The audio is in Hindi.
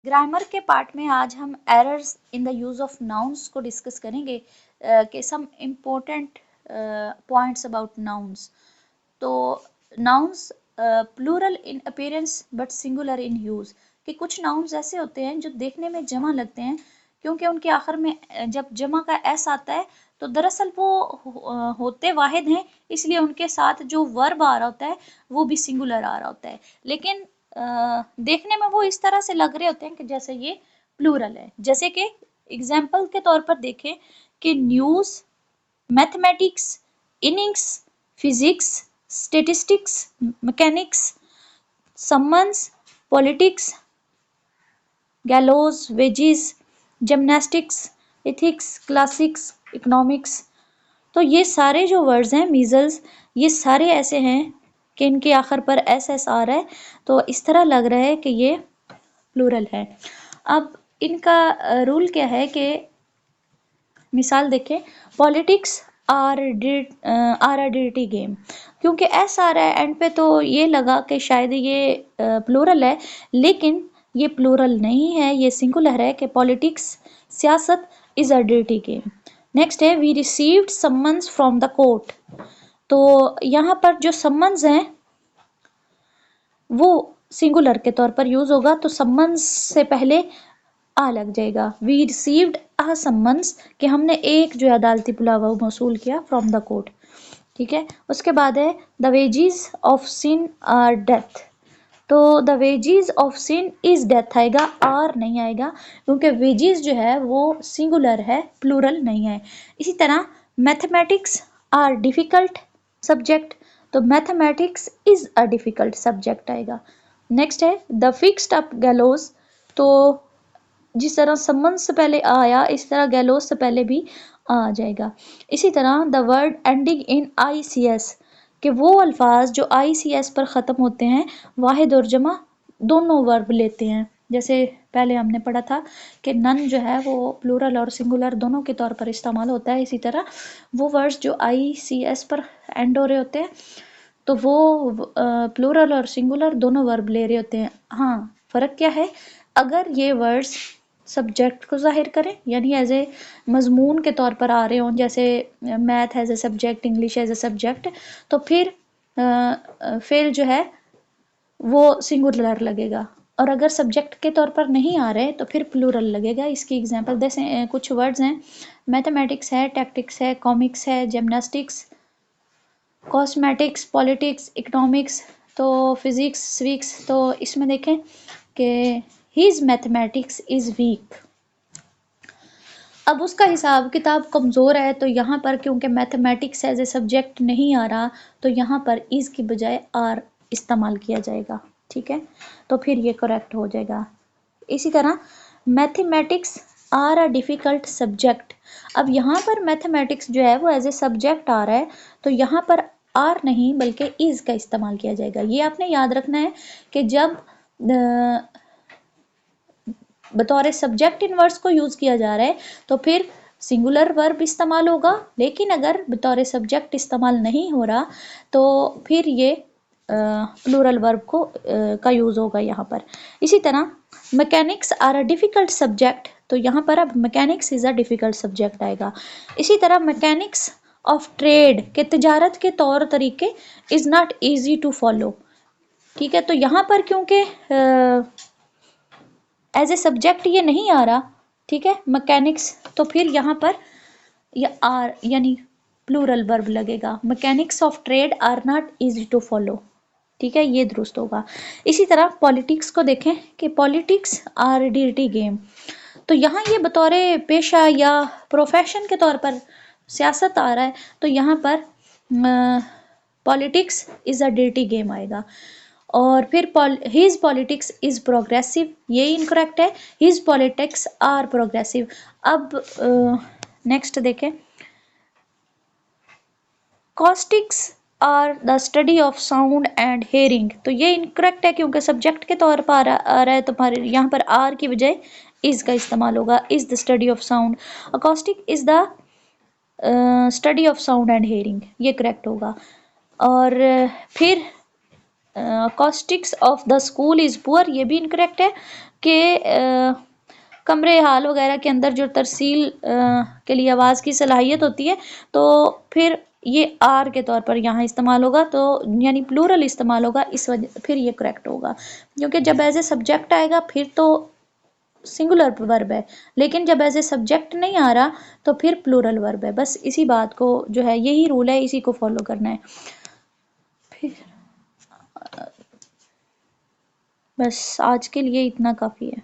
ग्रामर के पार्ट में आज हम errors in the use of nouns को डिस्कस करेंगे कि some important points about nouns. तो nouns plural in appearance but singular in use, कि कुछ नाउन्स ऐसे होते हैं जो देखने में जमा लगते हैं क्योंकि उनके आखिर में जब जमा का एस आता है तो दरअसल वो होते वाहिद हैं, इसलिए उनके साथ जो वर्ब आ रहा होता है वो भी सिंगुलर आ रहा होता है, लेकिन देखने में वो इस तरह से लग रहे होते हैं कि जैसे ये प्लूरल है। जैसे कि एग्जाम्पल के तौर पर देखें कि news, mathematics, innings, physics, statistics, mechanics, summons, politics, gallows, wages, gymnastics, ethics, classics, economics. तो ये सारे जो वर्ड्स हैं, मीजल्स, ये सारे ऐसे हैं कि इनके आखिर पर एस एस आ रहा है, तो इस तरह लग रहा है कि ये प्लूरल है। अब इनका रूल क्या है कि मिसाल देखें, politics are a dirty game, क्योंकि एस आ रहा है एंड पे तो ये लगा कि शायद ये प्लूरल है, लेकिन ये प्लूरल नहीं है, ये सिंगुलर है कि पॉलिटिक्स, सियासत is a dirty game. Next है we received summons from the court. तो यहाँ पर जो समन्स हैं वो सिंगुलर के तौर पर यूज होगा, तो समन्स से पहले आ लग जाएगा। वी रिसीव्ड अ समन्स, कि हमने एक जो अदालती बुलावा मौसूल किया फ्रॉम द कोर्ट। ठीक है, उसके बाद है the wages of sin are death. तो the wages of sin is death आएगा, आर नहीं आएगा, क्योंकि वेजीज जो है वो सिंगुलर है, प्लूरल नहीं है। इसी तरह मैथमेटिक्स आर डिफिकल्ट सब्जेक्ट, तो mathematics is a difficult subject आएगा। नेक्स्ट है द फिक्स्ड अप गैलोज। तो जिस तरह समन से पहले आया, इस तरह गैलोज से पहले भी आ जाएगा। इसी तरह the word ending in I C S, कि वो अल्फाज जो आई सी एस पर ख़त्म होते हैं वाहिद और जमा दोनों वर्ब लेते हैं। जैसे पहले हमने पढ़ा था कि नन जो है वो प्लूरल और सिंगुलर दोनों के तौर पर इस्तेमाल होता है, इसी तरह वो वर्ड्स जो आई सी एस पर एंड हो रहे होते हैं तो वो प्लूरल और सिंगुलर दोनों वर्ब ले रहे होते हैं। हाँ, फ़र्क क्या है, अगर ये वर्ड्स सब्जेक्ट को ज़ाहिर करें, यानी एज ए मजमून के तौर पर आ रहे हों, जैसे math as a subject, English as a subject, तो फिर फेल जो है वो सिंगुलर लगेगा, और अगर सब्जेक्ट के तौर पर नहीं आ रहे तो फिर प्लूरल लगेगा। इसकी एग्जांपल जैसे कुछ वर्ड्स हैं, मैथमेटिक्स है, टैक्टिक्स है, कॉमिक्स है, जिमनास्टिक्स, कॉस्मेटिक्स, पॉलिटिक्स, इकोनॉमिक्स, तो फिजिक्स, स्विक्स। तो इसमें देखें कि हीज मैथमेटिक्स इज़ वीक। अब उसका हिसाब किताब कमज़ोर है, तो यहाँ पर क्योंकि मैथमेटिक्स एज ए सब्जेक्ट नहीं आ रहा, तो यहाँ पर इज़ की बजाय आर इस्तेमाल किया जाएगा। ठीक है, तो फिर ये करेक्ट हो जाएगा। इसी तरह mathematics are a difficult subject. अब यहाँ पर मैथमेटिक्स जो है वो एज ए सब्जेक्ट आ रहा है, तो यहाँ पर आर नहीं बल्कि इज़ का इस्तेमाल किया जाएगा। ये आपने याद रखना है कि जब बतौर सब्जेक्ट इन वर्ड्स को यूज़ किया जा रहा है तो फिर सिंगुलर वर्ब इस्तेमाल होगा, लेकिन अगर बतौर सब्जेक्ट इस्तेमाल नहीं हो रहा तो फिर ये प्लूरल वर्ब को का यूज़ होगा यहाँ पर। इसी तरह mechanics are a difficult subject, तो यहाँ पर अब mechanics is a difficult subject आएगा। इसी तरह मैकेनिक्स ऑफ ट्रेड, के तजारत के तौर तरीके is not easy to follow. ठीक है, तो यहाँ पर क्योंकि एज ए सब्जेक्ट ये नहीं आ रहा, ठीक है, मैकेनिक्स, तो फिर यहाँ पर ये आर यानी प्लूरल वर्ब लगेगा। Mechanics of trade are not easy to follow. ठीक है, ये दुरुस्त होगा। इसी तरह पॉलिटिक्स को देखें कि पॉलिटिक्स आर डिर्टी गेम, तो यहाँ ये बतौर पेशा या प्रोफेशन के तौर पर सियासत आ रहा है, तो यहाँ पर politics is a dirty game आएगा। और फिर हिज पॉलिटिक्स इज़ प्रोग्रेसिव, ये इनकरेक्ट है, हिज पॉलिटिक्स आर प्रोग्रेसिव। अब नेक्स्ट देखें, acoustics are the study of sound and hearing, तो ये इनकरेक्ट है क्योंकि सब्जेक्ट के तौर पर आ रहा है, तो हमारे यहाँ पर आर की बजाय इज़ का इस्तेमाल होगा, is the study of sound. Acoustic is the study of sound and hearing, ये करेक्ट होगा। और फिर acoustics of the school is poor, ये भी इनकरेक्ट है के कमरे हाल वगैरह के अंदर जो तरसील के लिए आवाज़ की सलाहियत होती है, तो फिर ये आर के तौर पर यहाँ इस्तेमाल होगा, तो यानी प्लूरल इस्तेमाल होगा, इस वजह फिर ये करेक्ट होगा। क्योंकि जब एज ए सब्जेक्ट आएगा फिर तो सिंगुलर वर्ब है, लेकिन जब एज ए सब्जेक्ट नहीं आ रहा तो फिर प्लूरल वर्ब है। बस इसी बात को जो है, यही रूल है, इसी को फॉलो करना है। फिर बस आज के लिए इतना काफ़ी है।